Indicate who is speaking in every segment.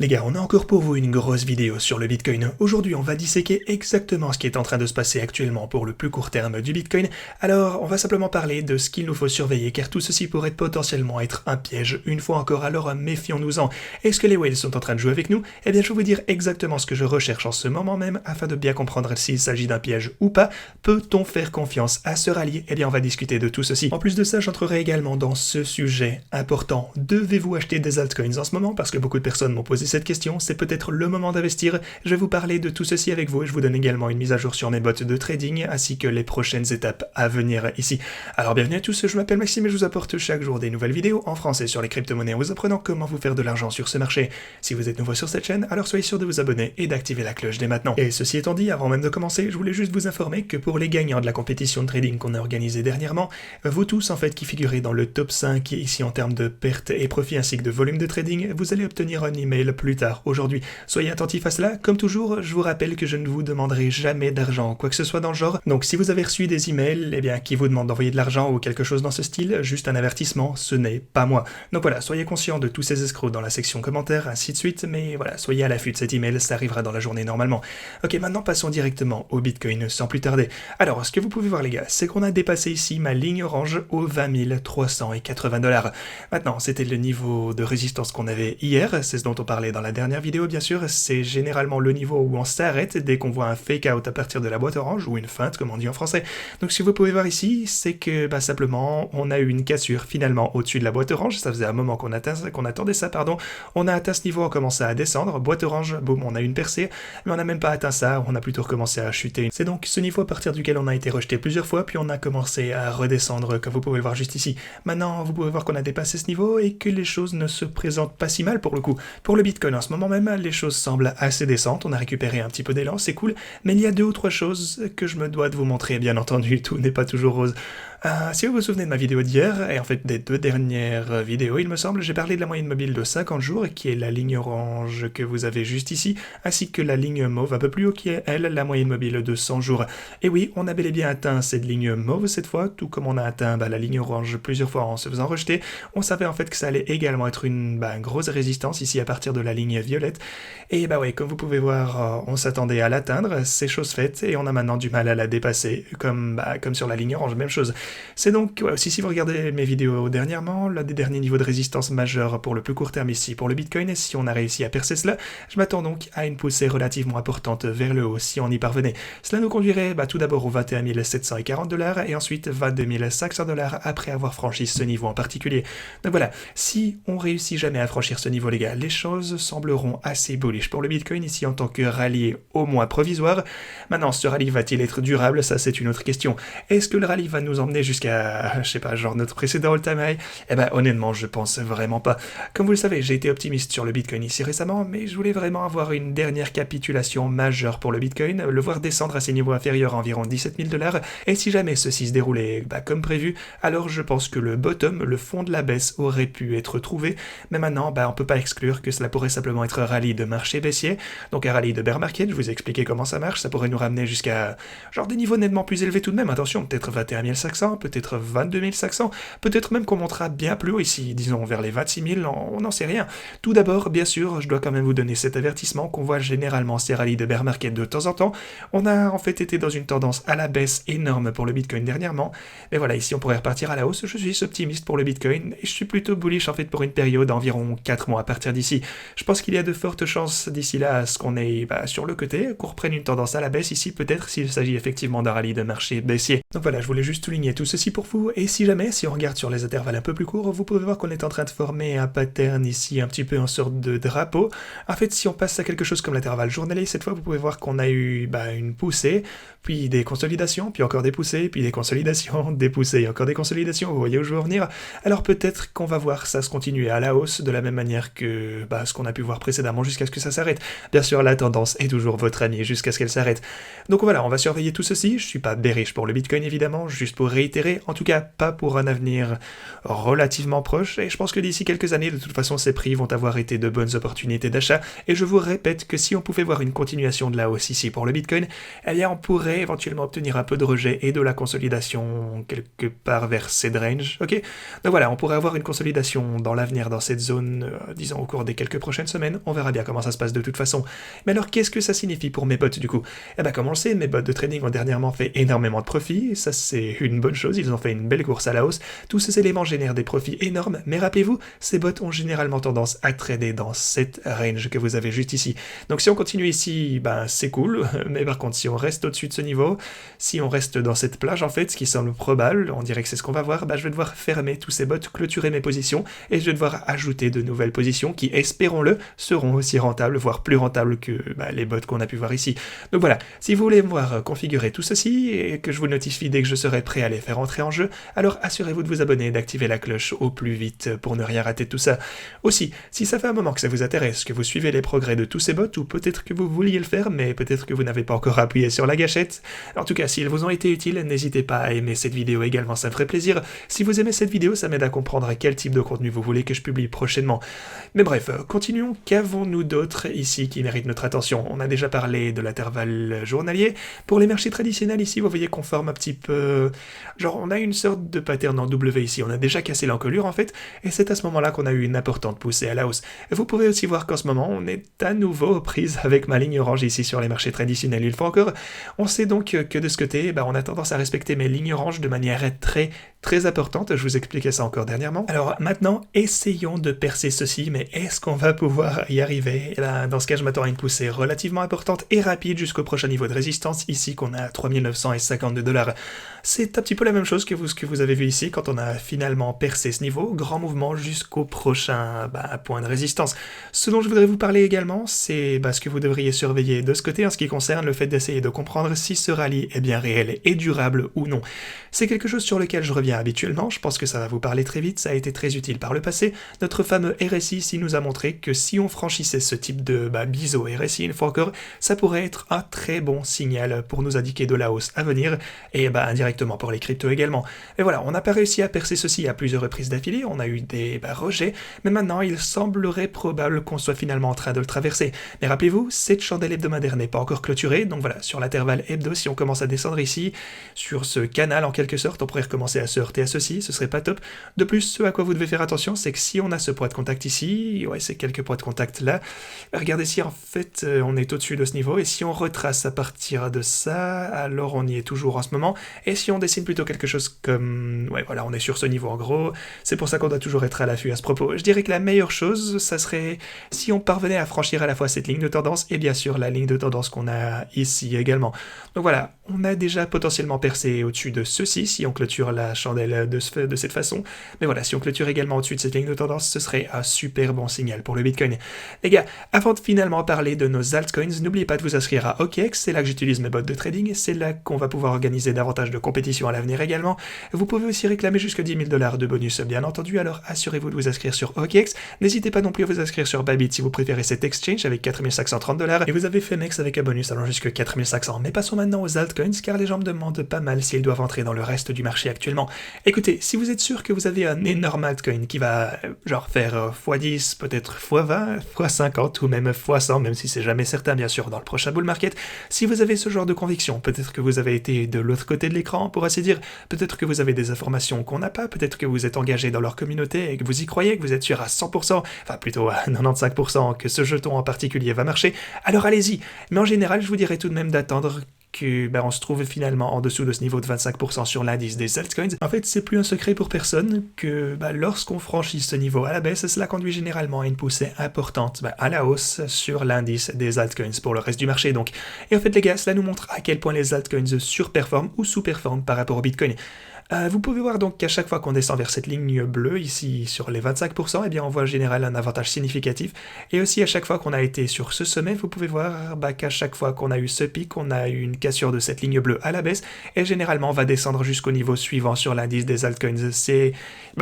Speaker 1: Les gars, on a encore pour vous une grosse vidéo sur le Bitcoin. Aujourd'hui, on va disséquer exactement ce qui est en train de se passer actuellement pour le plus court terme du Bitcoin. Alors, on va simplement parler de ce qu'il nous faut surveiller, car tout ceci pourrait potentiellement être un piège. Une fois encore, alors méfions-nous-en. Est-ce que les whales sont en train de jouer avec nous? Eh bien, je vais vous dire exactement ce que je recherche en ce moment même, afin de bien comprendre s'il s'agit d'un piège ou pas. Peut-on faire confiance à ce rallye? Eh bien, on va discuter de tout ceci. En plus de ça, j'entrerai également dans ce sujet important. Devez-vous acheter des altcoins en ce moment? Parce que beaucoup de personnes m'ont posé cette question, c'est peut-être le moment d'investir. Je vais vous parler de tout ceci avec vous et je vous donne également une mise à jour sur mes bots de trading ainsi que les prochaines étapes à venir ici. Alors bienvenue à tous, je m'appelle Maxime et je vous apporte chaque jour des nouvelles vidéos en français sur les crypto-monnaies en vous apprenant comment vous faire de l'argent sur ce marché. Si vous êtes nouveau sur cette chaîne, alors soyez sûr de vous abonner et d'activer la cloche dès maintenant. Et ceci étant dit, avant même de commencer, je voulais juste vous informer que pour les gagnants de la compétition de trading qu'on a organisée dernièrement, vous tous en fait qui figurez dans le top 5 ici en termes de pertes et profits ainsi que de volume de trading, vous allez obtenir un email plus tard aujourd'hui. Soyez attentifs à cela. Comme toujours, je vous rappelle que je ne vous demanderai jamais d'argent, quoi que ce soit dans le genre. Donc si vous avez reçu des emails, eh bien, qui vous demandent d'envoyer de l'argent ou quelque chose dans ce style, juste un avertissement, ce n'est pas moi. Donc voilà, soyez conscients de tous ces escrocs dans la section commentaires, ainsi de suite, mais voilà, soyez à l'affût de cet email, ça arrivera dans la journée normalement. Ok, maintenant passons directement au Bitcoin sans plus tarder. Alors, ce que vous pouvez voir les gars, c'est qu'on a dépassé ici ma ligne orange aux 20 380 $. Maintenant, c'était le niveau de résistance qu'on avait hier, c'est ce dont on parlait dans la dernière vidéo bien sûr, c'est généralement le niveau où on s'arrête dès qu'on voit un fake out à partir de la boîte orange, ou une feinte comme on dit en français. Donc ce que vous pouvez voir ici, c'est que simplement on a eu une cassure finalement au-dessus de la boîte orange, ça faisait un moment qu'on attendait ça, on a atteint ce niveau, on commençait à descendre, boîte orange, boum, on a eu une percée, mais on n'a même pas atteint ça, on a plutôt recommencé à chuter. C'est donc ce niveau à partir duquel on a été rejeté plusieurs fois, puis on a commencé à redescendre, comme vous pouvez le voir juste ici. Maintenant, vous pouvez voir qu'on a dépassé ce niveau et que les choses ne se présentent pas si mal pour le coup. Pour le Bitcoin en ce moment même, les choses semblent assez décentes, on a récupéré un petit peu d'élan, c'est cool, mais il y a 2 ou 3 choses que je me dois de vous montrer, bien entendu, tout n'est pas toujours rose. Si vous vous souvenez de ma vidéo d'hier, et en fait des 2 dernières vidéos, il me semble, j'ai parlé de la moyenne mobile de 50 jours, qui est la ligne orange que vous avez juste ici, ainsi que la ligne mauve un peu plus haut, qui est, elle, la moyenne mobile de 100 jours. Et oui, on a bel et bien atteint cette ligne mauve cette fois, tout comme on a atteint la ligne orange plusieurs fois en se faisant rejeter. On savait en fait que ça allait également être une grosse résistance ici à partir de la ligne violette. Et ouais, comme vous pouvez voir, on s'attendait à l'atteindre, c'est chose faite, et on a maintenant du mal à la dépasser, comme sur la ligne orange, même chose. C'est donc, aussi si vous regardez mes vidéos dernièrement, l'un des derniers niveaux de résistance majeur pour le plus court terme ici pour le Bitcoin, et si on a réussi à percer cela, je m'attends donc à une poussée relativement importante vers le haut si on y parvenait. Cela nous conduirait tout d'abord aux 21 740 $, et ensuite 22 500 $ après avoir franchi ce niveau en particulier. Donc voilà, si on réussit jamais à franchir ce niveau les gars, les choses sembleront assez bullish pour le Bitcoin ici en tant que rallye au moins provisoire. Maintenant, ce rallye va-t-il être durable? Ça c'est une autre question. Est-ce que le rallye va nous emmener jusqu'à, je sais pas, genre notre précédent all-time high? Eh ben honnêtement, je pense vraiment pas. Comme vous le savez, j'ai été optimiste sur le Bitcoin ici récemment, mais je voulais vraiment avoir une dernière capitulation majeure pour le Bitcoin, le voir descendre à ses niveaux inférieurs à environ 17 000 $, et si jamais ceci se déroulait comme prévu, alors je pense que le bottom, le fond de la baisse aurait pu être trouvé, mais maintenant, on peut pas exclure que cela pourrait simplement être un rallye de marché baissier, donc un rallye de bear market, je vous ai expliqué comment ça marche, ça pourrait nous ramener jusqu'à genre des niveaux nettement plus élevés tout de même, attention, peut-être 21 500, peut-être 22 500, peut-être même qu'on montera bien plus haut ici, disons vers les 26 000, on n'en sait rien. Tout d'abord, bien sûr, je dois quand même vous donner cet avertissement qu'on voit généralement ces rallyes de bear market de temps en temps. On a en fait été dans une tendance à la baisse énorme pour le Bitcoin dernièrement, mais voilà, ici on pourrait repartir à la hausse, je suis optimiste pour le Bitcoin, et je suis plutôt bullish en fait pour une période d'environ 4 mois à partir d'ici. Je pense qu'il y a de fortes chances d'ici là à ce qu'on ait sur le côté, qu'on reprenne une tendance à la baisse ici, peut-être s'il s'agit effectivement d'un rallye de marché baissier. Donc voilà, je voulais juste souligner tout ceci pour vous, et si jamais, si on regarde sur les intervalles un peu plus courts, vous pouvez voir qu'on est en train de former un pattern ici, un petit peu en sorte de drapeau. En fait, si on passe à quelque chose comme l'intervalle journalier, cette fois vous pouvez voir qu'on a eu une poussée, puis des consolidations, puis encore des poussées, puis des consolidations, des poussées, encore des consolidations, vous voyez où je veux en venir? Alors peut-être qu'on va voir ça se continuer à la hausse, de la même manière que ce qu'on a pu voir précédemment jusqu'à ce que ça s'arrête. Bien sûr, la tendance est toujours votre amie jusqu'à ce qu'elle s'arrête. Donc voilà, on va surveiller tout ceci, je suis pas bearish pour le Bitcoin évidemment, juste pour réitérer réitérer, en tout cas pas pour un avenir relativement proche, et je pense que d'ici quelques années, de toute façon, ces prix vont avoir été de bonnes opportunités d'achat, et je vous répète que si on pouvait voir une continuation de la hausse ici pour le Bitcoin, eh bien on pourrait éventuellement obtenir un peu de rejet et de la consolidation quelque part vers cette range, ok? Donc voilà, on pourrait avoir une consolidation dans l'avenir dans cette zone, disons au cours des quelques prochaines semaines, on verra bien comment ça se passe de toute façon. Mais alors qu'est-ce que ça signifie pour mes bots du coup? Eh bien comme on le sait, mes bots de trading ont dernièrement fait énormément de profits, et ça c'est une bonne chose, ils ont fait une belle course à la hausse, tous ces éléments génèrent des profits énormes, mais rappelez-vous, ces bots ont généralement tendance à trader dans cette range que vous avez juste ici. Donc si on continue ici, ben c'est cool, mais par contre si on reste au-dessus de ce niveau, si on reste dans cette plage en fait, ce qui semble probable, on dirait que c'est ce qu'on va voir, ben je vais devoir fermer tous ces bots, clôturer mes positions, et je vais devoir ajouter de nouvelles positions qui, espérons-le, seront aussi rentables, voire plus rentables que les bots qu'on a pu voir ici. Donc voilà, si vous voulez me voir configurer tout ceci, et que je vous notifie dès que je serai prêt à les faire entrer en jeu, alors assurez-vous de vous abonner et d'activer la cloche au plus vite pour ne rien rater de tout ça. Aussi, si ça fait un moment que ça vous intéresse, que vous suivez les progrès de tous ces bots, ou peut-être que vous vouliez le faire, mais peut-être que vous n'avez pas encore appuyé sur la gâchette, en tout cas, s'ils vous ont été utiles, n'hésitez pas à aimer cette vidéo également, ça me ferait plaisir. Si vous aimez cette vidéo, ça m'aide à comprendre quel type de contenu vous voulez que je publie prochainement. Mais bref, continuons, qu'avons-nous d'autre ici qui mérite notre attention? On a déjà parlé de l'intervalle journalier. Pour les marchés traditionnels ici, vous voyez qu'on forme un petit peu... Genre, on a une sorte de pattern en W ici, on a déjà cassé l'encolure en fait, et c'est à ce moment-là qu'on a eu une importante poussée à la hausse. Vous pouvez aussi voir qu'en ce moment, on est à nouveau aux prises avec ma ligne orange ici sur les marchés traditionnels. Une fois encore, on sait donc que de ce côté, on a tendance à respecter mes lignes oranges de manière très importante, je vous expliquais ça encore dernièrement. Alors maintenant, essayons de percer ceci, mais est-ce qu'on va pouvoir y arriver? Et là, dans ce cas, je m'attends à une poussée relativement importante et rapide jusqu'au prochain niveau de résistance, ici qu'on a à 3952 $. C'est un petit peu la même chose que ce que vous avez vu ici, quand on a finalement percé ce niveau, grand mouvement jusqu'au prochain point de résistance. Ce dont je voudrais vous parler également, c'est ce que vous devriez surveiller de ce côté en ce qui concerne le fait d'essayer de comprendre si ce rallye est bien réel et durable ou non. C'est quelque chose sur lequel je reviens habituellement, je pense que ça va vous parler très vite, ça a été très utile par le passé. Notre fameux RSI ici nous a montré que si on franchissait ce type de biseau RSI une fois encore, ça pourrait être un très bon signal pour nous indiquer de la hausse à venir, et indirectement pour les cryptos également. Et voilà, on n'a pas réussi à percer ceci à plusieurs reprises d'affilée, on a eu des rejets, mais maintenant il semblerait probable qu'on soit finalement en train de le traverser. Mais rappelez-vous, cette chandelle hebdomadaire n'est pas encore clôturée, donc voilà, sur l'intervalle hebdo, si on commence à descendre ici, sur ce canal en quelque sorte, on pourrait recommencer à se heurter à ceci, ce serait pas top. De plus, ce à quoi vous devez faire attention, c'est que si on a ce point de contact ici, ouais, c'est quelques points de contact là, regardez si en fait on est au-dessus de ce niveau, et si on retrace à partir de ça, alors on y est toujours en ce moment, et si on dessine plutôt quelque chose comme... ouais voilà, on est sur ce niveau en gros, c'est pour ça qu'on doit toujours être à l'affût à ce propos. Je dirais que la meilleure chose, ça serait si on parvenait à franchir à la fois cette ligne de tendance, et bien sûr la ligne de tendance qu'on a ici également. Donc voilà, on a déjà potentiellement percé au-dessus de ceci, si on clôture la chandelle de cette façon, mais voilà, si on clôture également au-dessus de cette ligne de tendance, ce serait un super bon signal pour le Bitcoin. Les gars, avant de finalement parler de nos altcoins, n'oubliez pas de vous inscrire à OKX, c'est là que j'utilise mes bots de trading, c'est là qu'on va pouvoir organiser davantage de compétitions à l'avenir également. Vous pouvez aussi réclamer jusqu'à 10 000 $ de bonus bien entendu, alors assurez-vous de vous inscrire sur OKX. N'hésitez pas non plus à vous inscrire sur Bybit si vous préférez cet exchange avec 4530 $, et vous avez Femex avec un bonus allant jusqu'à 4500. Mais passons maintenant aux altcoins car les gens me demandent pas mal s'ils doivent entrer dans le reste du marché actuellement. Écoutez, si vous êtes sûr que vous avez un énorme altcoin qui va faire x10, peut-être x20, x50 ou même x100, même si c'est jamais certain bien sûr dans le prochain bull market, si vous avez ce genre de conviction, peut-être que vous avez été de l'autre côté de l'écran pour ainsi dire, peut-être que vous avez des informations qu'on n'a pas, peut-être que vous êtes engagé dans leur communauté et que vous y croyez, que vous êtes sûr à 100%, enfin plutôt à 95% que ce jeton en particulier va marcher, alors allez-y. Mais en général, je vous dirais tout de même d'attendre que on se trouve finalement en dessous de ce niveau de 25% sur l'indice des altcoins. En fait, c'est plus un secret pour personne que lorsqu'on franchit ce niveau à la baisse, cela conduit généralement à une poussée importante à la hausse sur l'indice des altcoins pour le reste du marché. Donc. Et en fait les gars, cela nous montre à quel point les altcoins surperforment ou sous-performent par rapport au Bitcoin. Vous pouvez voir donc qu'à chaque fois qu'on descend vers cette ligne bleue, ici sur les 25%, on voit en général un avantage significatif. Et aussi à chaque fois qu'on a été sur ce sommet, vous pouvez voir qu'à chaque fois qu'on a eu ce pic, on a eu une cassure de cette ligne bleue à la baisse, et généralement on va descendre jusqu'au niveau suivant sur l'indice des altcoins. C'est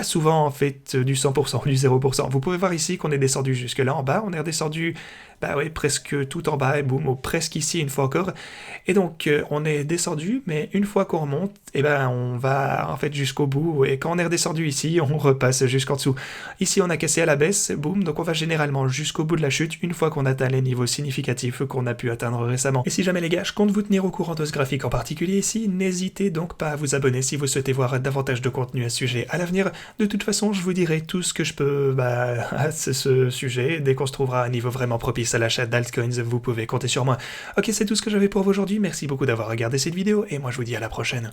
Speaker 1: souvent en fait du 100%, du 0%. Vous pouvez voir ici qu'on est descendu jusque là en bas, on est redescendu bah oui, presque tout en bas, et boum, ou presque ici une fois encore. Et donc, on est descendu, mais une fois qu'on remonte, et ben, on va en fait jusqu'au bout, et quand on est redescendu ici, on repasse jusqu'en dessous. Ici, on a cassé à la baisse, boum, donc on va généralement jusqu'au bout de la chute, une fois qu'on atteint les niveaux significatifs qu'on a pu atteindre récemment. Et si jamais les gars, je compte vous tenir au courant de ce graphique en particulier ici, n'hésitez donc pas à vous abonner si vous souhaitez voir davantage de contenu à ce sujet à l'avenir. De toute façon, je vous dirai tout ce que je peux à ce sujet, dès qu'on se trouvera à un niveau vraiment propice à l'achat d'altcoins, vous pouvez compter sur moi. Ok, c'est tout ce que j'avais pour vous aujourd'hui, merci beaucoup d'avoir regardé cette vidéo, et moi je vous dis à la prochaine.